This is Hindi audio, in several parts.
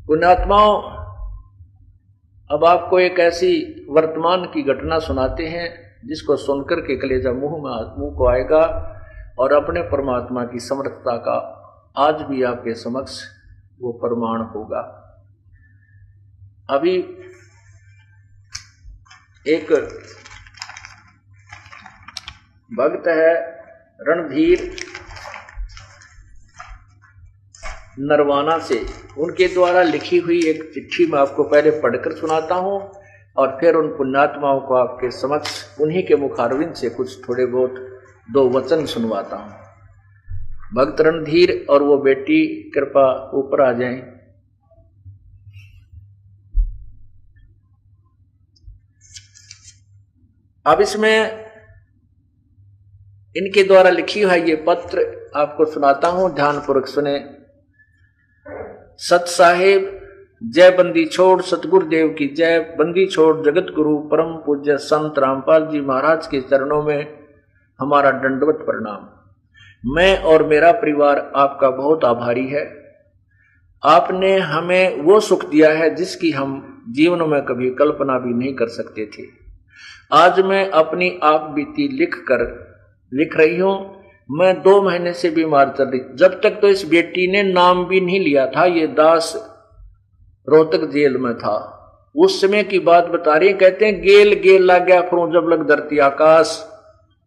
पुण्यात्माओं, अब आपको एक ऐसी वर्तमान की घटना सुनाते हैं जिसको सुनकर के कलेजा मुंह को आएगा और अपने परमात्मा की समर्थता का आज भी आपके समक्ष वो प्रमाण होगा। अभी एक भक्त है रणधीर नरवाना से, उनके द्वारा लिखी हुई एक चिट्ठी मैं आपको पहले पढ़कर सुनाता हूं और फिर उन पुण्यात्माओं को आपके समक्ष उन्हीं के मुखारविंद से कुछ थोड़े बहुत दो वचन सुनवाता हूं। भक्त रणधीर और वो बेटी कृपा ऊपर आ जाएं। अब इसमें इनके द्वारा लिखी हुई ये पत्र आपको सुनाता हूं, ध्यानपूर्वक सुने। सत साहेब, जय बंदी छोड़ सतगुरुदेव की जय। बंदी छोड़ जगत गुरु परम पूज्य संत रामपाल जी महाराज के चरणों में हमारा दंडवत प्रणाम। मैं और मेरा परिवार आपका बहुत आभारी है। आपने हमें वो सुख दिया है जिसकी हम जीवन में कभी कल्पना भी नहीं कर सकते थे। आज मैं अपनी आप बीती लिख रही हूं। मैं 2 महीने से बीमार चल रही, जब तक तो इस बेटी ने नाम भी नहीं लिया था। ये दास रोहतक जेल में था, उस समय की बात बता रही। कहते हैं गेल गेल लग गया फरू जब लग धरती आकाश।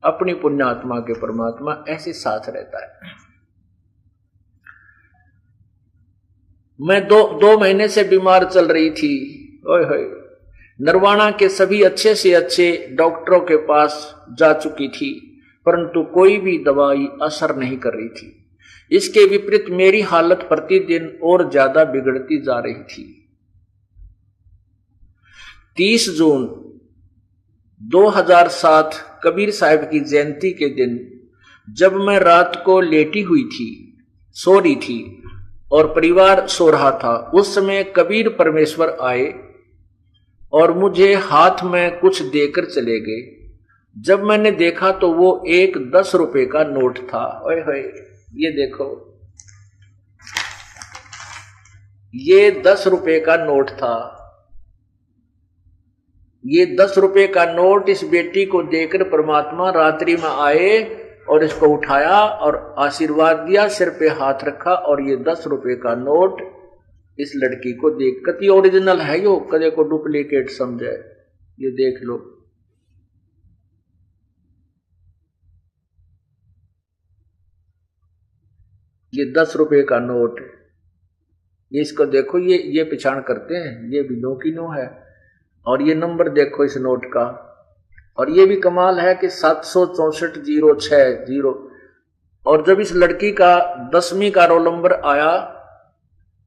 अपनी पुण्यात्मा के परमात्मा ऐसे साथ रहता है। मैं दो महीने से बीमार चल रही थी। ओए होए, नरवाना के सभी अच्छे से अच्छे डॉक्टरों के पास जा चुकी थी, परंतु कोई भी दवाई असर नहीं कर रही थी। इसके विपरीत मेरी हालत प्रतिदिन और ज्यादा बिगड़ती जा रही थी। 30 जून 2007 कबीर साहब की जयंती के दिन जब मैं रात को लेटी हुई थी, सो रही थी और परिवार सो रहा था, उस समय कबीर परमेश्वर आए और मुझे हाथ में कुछ देकर चले गए। जब मैंने देखा तो वो एक 10 रुपए का नोट था। ओए होए, ये देखो, ये 10 रुपए का नोट था। ये 10 रुपए का नोट इस बेटी को देकर परमात्मा रात्रि में आए और इसको उठाया और आशीर्वाद दिया, सिर पे हाथ रखा और ये 10 रुपए का नोट इस लड़की को देख, कति ओरिजिनल है यो, कदे को डुप्लीकेट समझे। ये देख लो, ये 10 रुपए का नोट। ये इसको देखो, ये पहचान करते हैं, ये भी नो की नो है। और ये नंबर देखो इस नोट का। और ये भी कमाल है कि 764,060। और जब इस लड़की का 10वीं का रोल नंबर आया,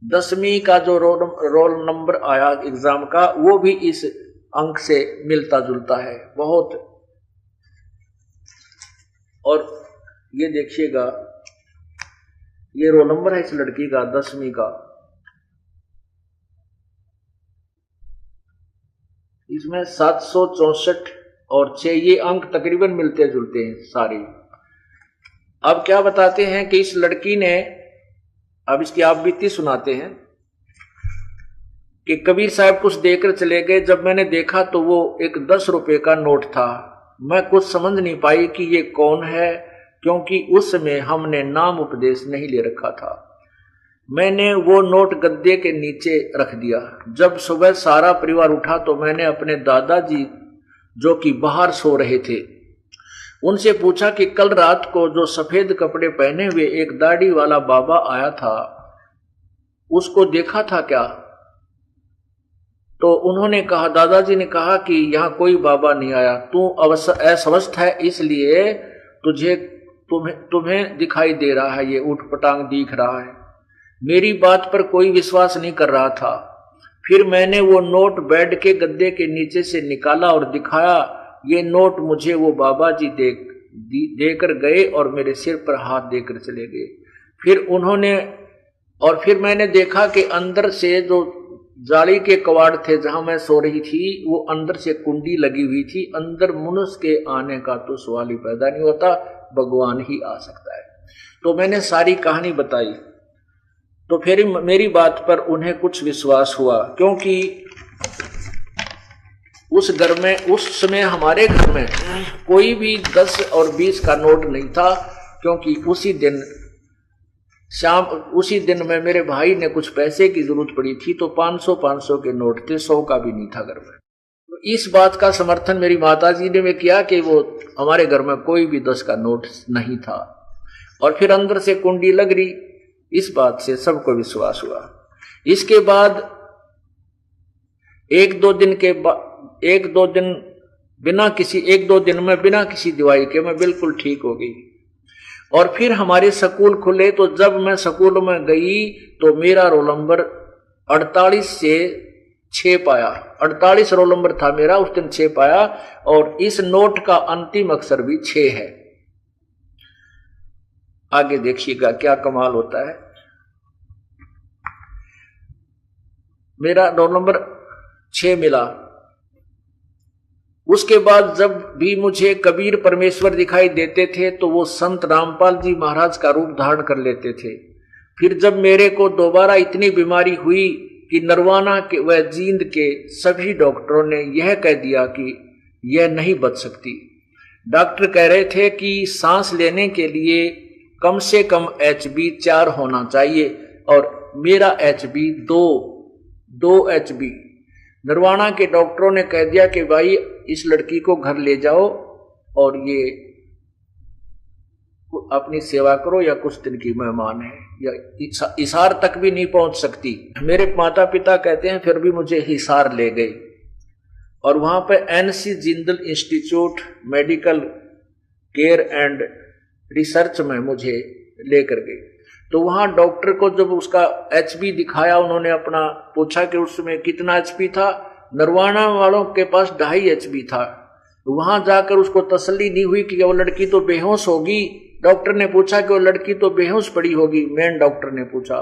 10वीं का जो रोल नंबर आया एग्जाम का, वो भी इस अंक से मिलता जुलता है बहुत। और ये देखिएगा, ये रोल नंबर है इस लड़की का 10वीं का। इसमें 764 और 6 ये अंक तकरीबन मिलते जुलते हैं सारे। अब क्या बताते हैं कि इस लड़की ने, अब इसकी आप बीती सुनाते हैं कि कबीर साहब कुछ देकर चले गए। जब मैंने देखा तो वो एक 10 रुपए का नोट था। मैं कुछ समझ नहीं पाई कि ये कौन है, क्योंकि उस समय हमने नाम उपदेश नहीं ले रखा था। मैंने वो नोट गद्दे के नीचे रख दिया। जब सुबह सारा परिवार उठा तो मैंने अपने दादाजी, जो कि बाहर सो रहे थे, उनसे पूछा कि कल रात को जो सफेद कपड़े पहने हुए एक दाढ़ी वाला बाबा आया था, उसको देखा था क्या? तो उन्होंने कहा, दादाजी ने कहा कि यहां कोई बाबा नहीं आया, तू अस्वस्थ है इसलिए तुम्हें दिखाई दे रहा है, ये ऊटपटांग दिख रहा है। मेरी बात पर कोई विश्वास नहीं कर रहा था। फिर मैंने वो नोट बेड के गद्दे के नीचे से निकाला और दिखाया। ये नोट मुझे वो बाबा जी देकर गए और मेरे सिर पर हाथ देकर चले गए। फिर मैंने देखा कि अंदर से जो जाली के कवाड़ थे जहां मैं सो रही थी, वो अंदर से कुंडी लगी हुई थी। अंदर मनुष्य के आने का तो सवाल ही पैदा नहीं होता, भगवान ही आ सकता है। तो मैंने सारी कहानी बताई। तो फिर मेरी बात पर उन्हें कुछ विश्वास हुआ, क्योंकि उस घर में, उस समय हमारे घर में कोई भी 10 और 20 का नोट नहीं था, क्योंकि उसी दिन में मेरे भाई ने कुछ पैसे की जरूरत पड़ी थी, तो 500 के नोट थे, 100 का भी नहीं था घर में। तो इस बात का समर्थन मेरी माताजी ने में किया कि वो हमारे घर में कोई भी 10 का नोट नहीं था। और फिर अंदर से कुंडी लग रही, इस बात से सबको विश्वास हुआ। इसके बाद एक दो दिन में बिना किसी दवाई के मैं बिल्कुल ठीक हो गई। और फिर हमारे स्कूल खुले, तो जब मैं स्कूल में गई तो मेरा रोल नंबर 48 से 6 पाया। 48 रोल नंबर था मेरा, उस दिन 6 पाया। और इस नोट का अंतिम अक्षर भी 6 है। आगे देखिएगा क्या कमाल होता है। मेरा रोल नंबर 6 मिला। उसके बाद जब भी मुझे कबीर परमेश्वर दिखाई देते थे तो वो संत रामपाल जी महाराज का रूप धारण कर लेते थे। फिर जब मेरे को दोबारा इतनी बीमारी हुई कि नरवाना के व जींद के सभी डॉक्टरों ने यह कह दिया कि यह नहीं बच सकती। डॉक्टर कह रहे थे कि सांस लेने के लिए कम से कम HB 4 होना चाहिए, और मेरा HB 2 HB। नरवाना के डॉक्टरों ने कह दिया कि भाई इस लड़की को घर ले जाओ और ये अपनी सेवा करो, या कुछ दिन की मेहमान है, या हिसार तक भी नहीं पहुंच सकती। मेरे माता पिता कहते हैं फिर भी मुझे हिसार ले गए, और वहां पे NC Jindal institute medical care and research में मुझे लेकर गए। तो वहां डॉक्टर को जब उसका HB दिखाया, उन्होंने अपना पूछा कि उसमें कितना HP था। नरवाना वालों के पास 2.5 HP था। तो वहां जाकर उसको तसल्ली नहीं हुई कि वो लड़की तो बेहोश होगी। डॉक्टर ने पूछा कि वो लड़की तो बेहोश पड़ी होगी, मेन डॉक्टर ने पूछा।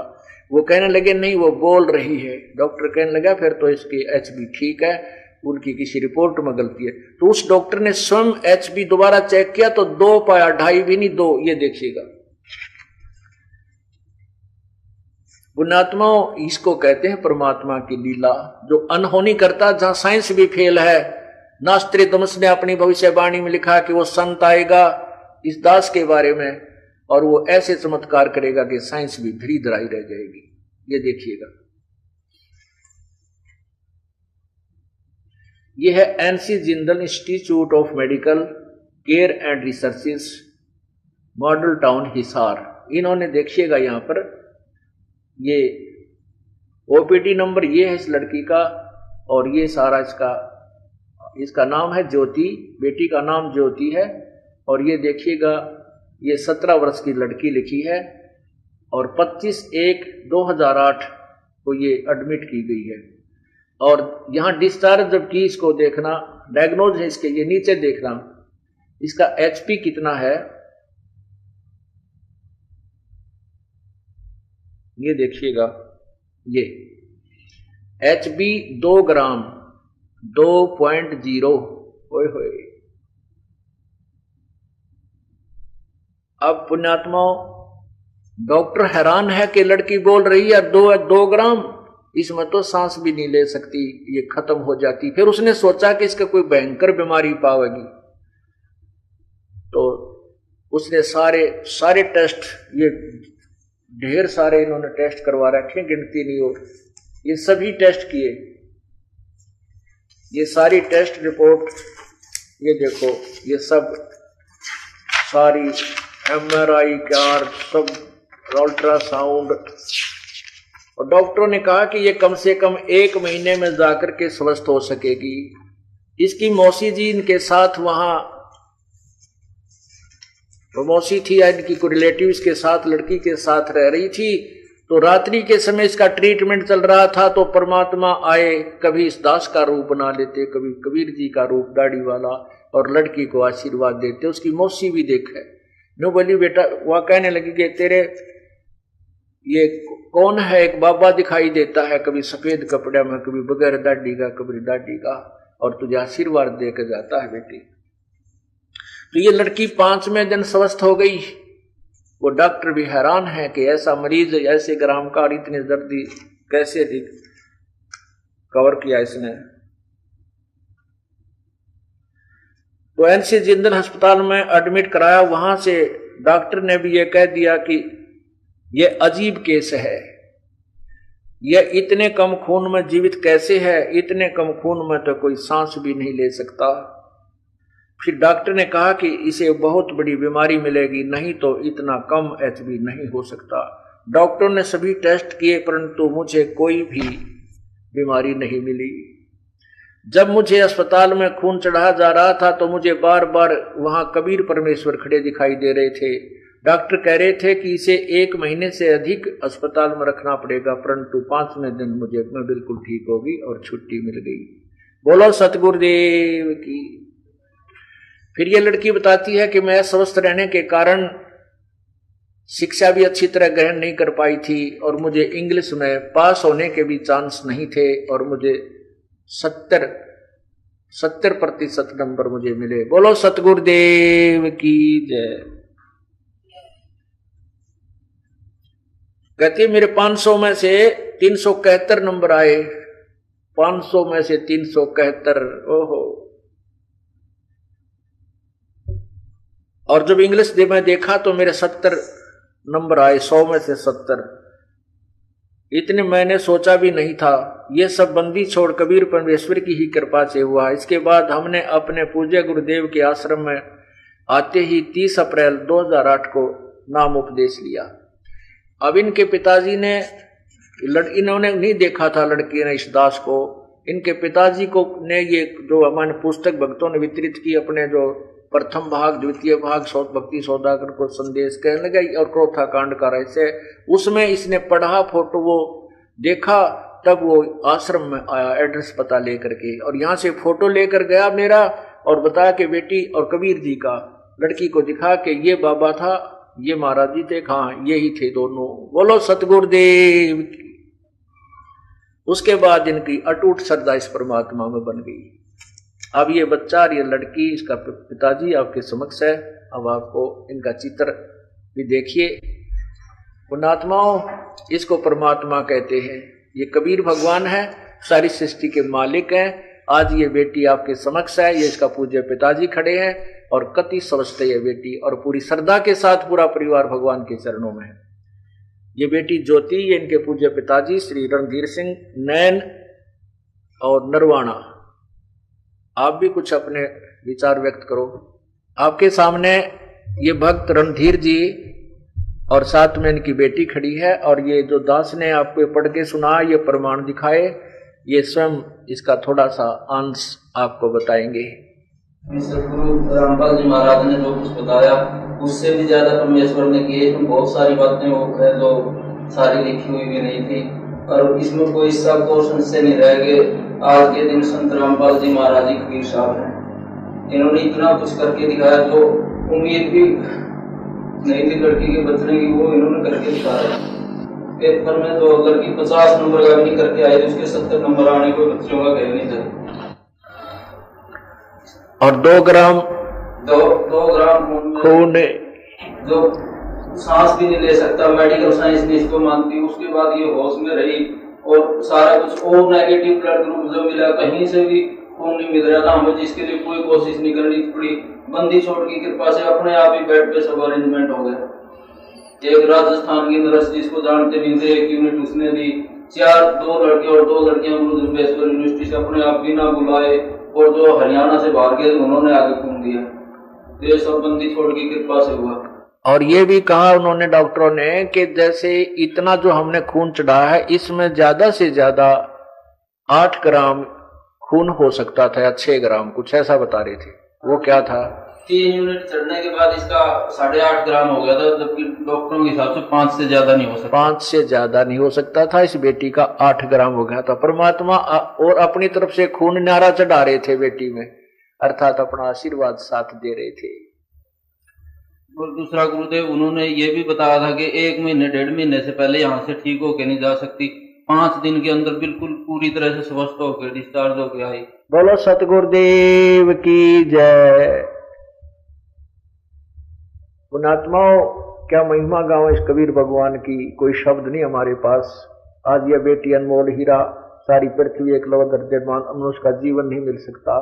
वो कहने लगे नहीं, वो बोल रही है। डॉक्टर कहने लगा फिर तो इसकी HB ठीक है, उनकी किसी रिपोर्ट में गलती है। तो उस डॉक्टर ने स्वयं HB दोबारा चेक किया तो 2 पाया, 2.5 भी नहीं, 2। ये देखिएगा पुण्यात्मा, इसको कहते हैं परमात्मा की लीला, जो अनहोनी करता, जहां साइंस भी फेल है। नास्त्रोदमस ने अपनी भविष्यवाणी में लिखा कि वो संत आएगा इस दास के बारे में, और वो ऐसे चमत्कार करेगा कि साइंस भी धरी धराई रह जाएगी। ये देखिएगा, ये है NC Jindal institute of medical care and researches, model town Hisar. इन्होंने देखिएगा यहां पर ये OPD नंबर ये है इस लड़की का, और ये सारा इसका नाम है ज्योति, बेटी का नाम ज्योति है। और ये देखिएगा ये 17 वर्ष की लड़की लिखी है, और 25/1/2008 को ये एडमिट की गई है। और यहां डिस्चार्ज जब की, इसको देखना, डायग्नोज है इसके, ये नीचे देखना इसका HP कितना है। ये देखिएगा, ये HB 2 ग्राम 2.0। ओए होए। अब पुण्यात्माओं, डॉक्टर हैरान है कि लड़की बोल रही है 2 ग्राम, इसमें तो सांस भी नहीं ले सकती, ये खत्म हो जाती। फिर उसने सोचा कि इसका कोई भयंकर बीमारी पावेगी, तो उसने सारे टेस्ट, ये ढेर सारे इन्होंने टेस्ट करवा रखे, गिनती नहीं हो, ये सभी टेस्ट किए। ये सारी टेस्ट रिपोर्ट, ये देखो, ये सब सारी MRI कार, सब अल्ट्रासाउंड। और डॉक्टरों ने कहा कि ये कम से कम 1 महीने में जाकर के स्वस्थ हो सकेगी। इसकी मौसी जी इनके साथ वहां, मौसी थी इनकी, कोई रिलेटिव के साथ, लड़की के साथ रह रही थी। तो रात्रि के समय इसका ट्रीटमेंट चल रहा था, तो परमात्मा आए, कभी इस दास का रूप बना लेते, कभी कबीर जी का रूप दाढ़ी वाला, और लड़की को आशीर्वाद देते। उसकी मौसी भी देखे, नो बोली बेटा, वह कहने लगी कि तेरे ये कौन है, एक बाबा दिखाई देता है, कभी सफेद कपड़े में, कभी बगैर दाढ़ी का, कभी दाढ़ी का, और तुझे आशीर्वाद देकर जाता है बेटी। तो ये लड़की 5वें दिन स्वस्थ हो गई। वो डॉक्टर भी हैरान है कि ऐसा मरीज, ऐसे ग्राम का और इतनी दर्दी कैसे कवर किया इसने। तो एनसी जिंदल अस्पताल में एडमिट कराया। वहां से डॉक्टर ने भी ये कह दिया कि ये अजीब केस है, ये इतने कम खून में जीवित कैसे है, इतने कम खून में तो कोई सांस भी नहीं ले सकता। फिर डॉक्टर ने कहा कि इसे बहुत बड़ी बीमारी मिलेगी, नहीं तो इतना कम एचबी नहीं हो सकता। डॉक्टर ने सभी टेस्ट किए परंतु मुझे कोई भी बीमारी नहीं मिली। जब मुझे अस्पताल में खून चढ़ाया जा रहा था तो मुझे बार बार वहां कबीर परमेश्वर खड़े दिखाई दे रहे थे। डॉक्टर कह रहे थे कि इसे 1 महीने से अधिक अस्पताल में रखना पड़ेगा, परंतु 5वें दिन मैं बिल्कुल ठीक होगी और छुट्टी मिल गई। बोलो सतगुरुदेव की। फिर ये लड़की बताती है कि मैं स्वस्थ रहने के कारण शिक्षा भी अच्छी तरह ग्रहण नहीं कर पाई थी और मुझे इंग्लिश में पास होने के भी चांस नहीं थे और मुझे 70% नंबर मुझे मिले। बोलो सतगुरुदेव की जय। कहती मेरे 500 में से 371 नंबर आए, 500 में से 371। ओहो। और जब इंग्लिश में देखा तो मेरे 70 नंबर आए, 100 में से 70। इतने मैंने सोचा भी नहीं था। ये सब बंदी छोड़ कबीर परमेश्वर की ही कृपा से हुआ। इसके बाद हमने अपने पूज्य गुरुदेव के आश्रम में आते ही 30 अप्रैल 2008 को नाम उपदेश लिया। अब इनके पिताजी ने इन्होंने नहीं देखा था लड़की ने इस दास को। इनके पिताजी को ने ये जो हमारे पुस्तक भक्तों ने वितरित की, अपने जो प्रथम भाग, द्वितीय भाग, भक्ति सौदागर को संदेश कहने लगे और क्रोथा कांड का रहस्य, उसमें इसने पढ़ा, फोटो वो देखा, तब वो आश्रम में आया एड्रेस पता लेकर के और यहाँ से फोटो लेकर गया मेरा और बताया कि बेटी और कबीर जी का, लड़की को दिखा कि ये बाबा था, ये महाराज जी थे, हाँ यही थे दोनों। बोलो सतगुरुदेव की। उसके बाद इनकी अटूट श्रद्धा इस परमात्मा में बन गई। अब ये बच्चा और ये लड़की, इसका पिताजी आपके समक्ष है। अब आपको इनका चित्र भी देखिए। पुण्यात्माओं, इसको परमात्मा कहते हैं। ये कबीर भगवान है, सारी सृष्टि के मालिक हैं। आज ये बेटी आपके समक्ष है, ये इसका पूज्य पिताजी खड़े हैं और कति समझते ये बेटी और पूरी श्रद्धा के साथ पूरा परिवार भगवान के चरणों में है। ये बेटी ज्योति, ये इनके पूज्य पिताजी श्री रणधीर सिंह नैन और नरवाणा। आप भी कुछ अपने विचार व्यक्त करो। आपके सामने ये भक्त रणधीर जी और साथ में इनकी बेटी खड़ी है और ये जो दास ने आपको पढ़ के सुना, ये प्रमाण दिखाए, ये स्वयं इसका थोड़ा सा अंश आपको बताएंगे। सतगुरु रामपाल जी महाराज ने जो कुछ बताया उससे भी ज्यादा परमेश्वर ने किए। इसमें बहुत सारी बातें वो है जो सारी लिखी हुई भी नहीं थी और इसमें कोई हिस्सा क्वेश्चन से नहीं रह गए। आज के दिन संत रामपाल जी महाराज जी कबीर साहब हैं, इन्होंने इतना कुछ करके दिखाया जो उम्मीद भी नहीं थी लड़की के बचने की, वो इन्होंने करके दिखाया। पेपर में तो लड़की 50 नंबर का भी नहीं करके आई, उसके 70 नंबर आने को बच्चों का कह नहीं था। और 2 ग्राम खून जो सांस भी नहीं ले सकता, मेडिकल साइंस ने इसको मानती। उसके बाद ये होश में रही और सारा कुछ ओ नेगेटिव ब्लड ग्रुप जो मिला, कहीं से भी खून नहीं मिल रहा था हमें, जिसके लिए कोई कोशिश नहीं करनी पड़ी। बंदी छोड़ की कृपा से अपने आप ही बेड पे सब अरेंजमेंट हो गया। एक राजस्थान की नर्स जिसको जानते नहीं थे, एक यूनिट उसने दी, 2 लड़के और 2 लड़कियां गुरुदेव यूनिवर्सिटी से अपने आप बिना बुलाए, और जो हरियाणा से बाहर गए उन्होंने आगे खून दिया। ये सब बंदी छोड़ की कृपा से हुआ। और ये भी कहा उन्होंने डॉक्टरों ने कि जैसे इतना जो हमने खून चढ़ाया है, इसमें ज्यादा से ज्यादा 8 ग्राम खून हो सकता था या 6 ग्राम, कुछ ऐसा बता रहे थे। वो क्या था? 3 यूनिट चढ़ने के बाद इसका 8.5 ग्राम हो गया था, जबकि डॉक्टरों के हिसाब से 5 से ज्यादा नहीं हो सकता। 5 से ज्यादा नहीं हो सकता था। इस बेटी का 8 ग्राम हो गया था। परमात्मा और अपनी तरफ से खून नारा चढ़ा रहे थे बेटी में, अर्थात अपना आशीर्वाद साथ दे रहे थे। और दूसरा गुरुदेव उन्होंने ये भी बताया था कि 1 महीने 1.5 महीने से पहले यहाँ से ठीक होके नहीं जा सकती, 5 दिन के अंदर बिल्कुल पूरी तरह से स्वस्थ होकर डिस्चार्ज होके आई। बोलो सतगुरुदेव की जय। पुण्यात्माओं, क्या महिमा गाओ इस कबीर भगवान की, कोई शब्द नहीं हमारे पास। आज यह बेटी अनमोल हीरा, सारी पृथ्वी एक लव दर्जमान, मनुष्य का जीवन नहीं मिल सकता।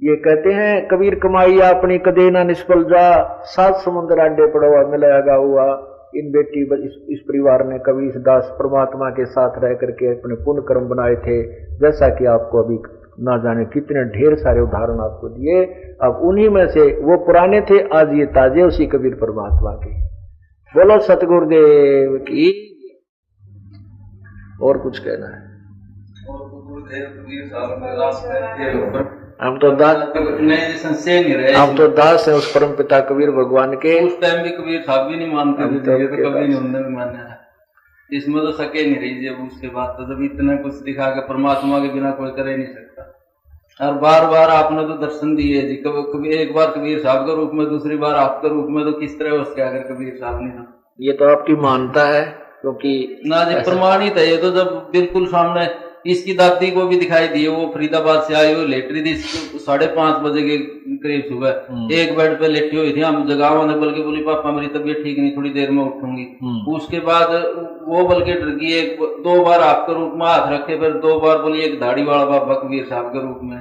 ये कहते हैं कबीर कमाई अपनी कदे ना निष्फल जा, 7 समुद्र आडे पड़वा मिलाया हुआ। इन बेटी इस परिवार ने कबीर दास परमात्मा के साथ रह करके अपने पुण्य कर्म बनाए थे, जैसा कि आपको अभी ना जाने कितने ढेर सारे उदाहरण आपको दिए। अब उन्हीं में से वो पुराने थे, आज ये ताजे उसी कबीर परमात्मा के। बोलो सतगुरुदेव की। और कुछ कहना है? हम तो दास है उस परम पिता कबीर भगवान के। उस टाइम भी कबीर साहब भी नहीं मानते थे, ये तो कभी नहीं उन्होंने भी माना है। इसमें तो सके नहीं रही जब उसके बाद तो जब इतना कुछ दिखा के परमात्मा के बिना कोई कर ही नहीं सकता। और बार बार आपने तो दर्शन दिए जी, कभी एक बार कबीर साहब के रूप में, दूसरी बार आपके रूप में, तो किस तरह उसके आगे कबीर साहब नहीं था। ये तो आपकी मानता है क्योंकि ना जी प्रमाणित है ये तो। जब बिल्कुल सामने इसकी दादी को भी दिखाई दिए, वो फरीदाबाद से आई हुई लेट रही थी 5:30 बजे के करीब सुबह, एक बेड पे लेटी हुई थी। हम जगाओ ने बल्कि बोली पापा मेरी तबीयत ठीक नहीं, थोड़ी देर में उठूंगी। उसके बाद वो बल्कि डर गई, 2 बार आपके रूप में हाथ रखे, फिर 2 बार बोली एक दाढ़ी वाला बाबा कबीर साहब के रूप में।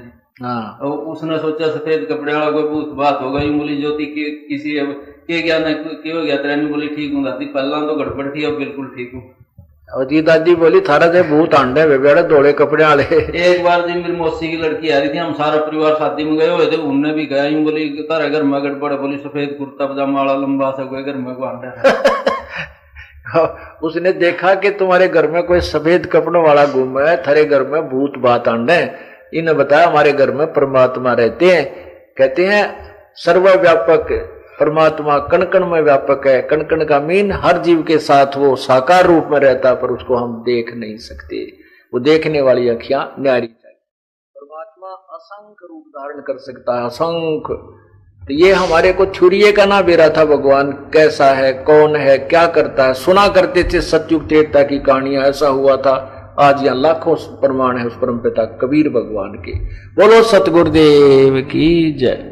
और उसने सोचा सफेद कपड़े वाला कोई भूत बात होगा। यूं बोली ज्योति के किसी के क्या न क्यों गया तेरा, बोली ठीक हूँ दादी, पहला तो गड़बड़ थी, अब बिल्कुल ठीक हूँ। और जी दादी बोली थारा से भूत आंडे बेबेड़े धोले कपड़े वाले। एक बार जी मेरी मौसी की लड़की आ रही थी, हम सारा परिवार शादी में गए हुए थे, उनने भी कहा यूं बोली तारा घर में गड़बड़, बोली सफेद कुर्ता पजामा वाला लंबा सा कोई घर में को आंडा। उसने देखा कि तुम्हारे घर में कोई सफेद कपड़ों वाला घूम है, थारे घर में भूत बात आंडे। इन्हें बताया हमारे घर में परमात्मा रहते हैं। कहते हैं सर्वव्यापक परमात्मा कण कण में व्यापक है। कण कण का मीन हर जीव के साथ वो साकार रूप में रहता, पर उसको हम देख नहीं सकते। वो देखने वाली अखियां न्यारी चाहिए। परमात्मा असंख्य रूप धारण कर सकता है, असंख्य। तो ये हमारे को छुरिये का ना बेरा था भगवान कैसा है, कौन है, क्या करता है। सुना करते थे सतयुग त्रेता की कहानियां, ऐसा हुआ था। आज यहाँ लाखों प्रमाण है उस परम पिता कबीर भगवान के। बोलो सतगुरुदेव की जय।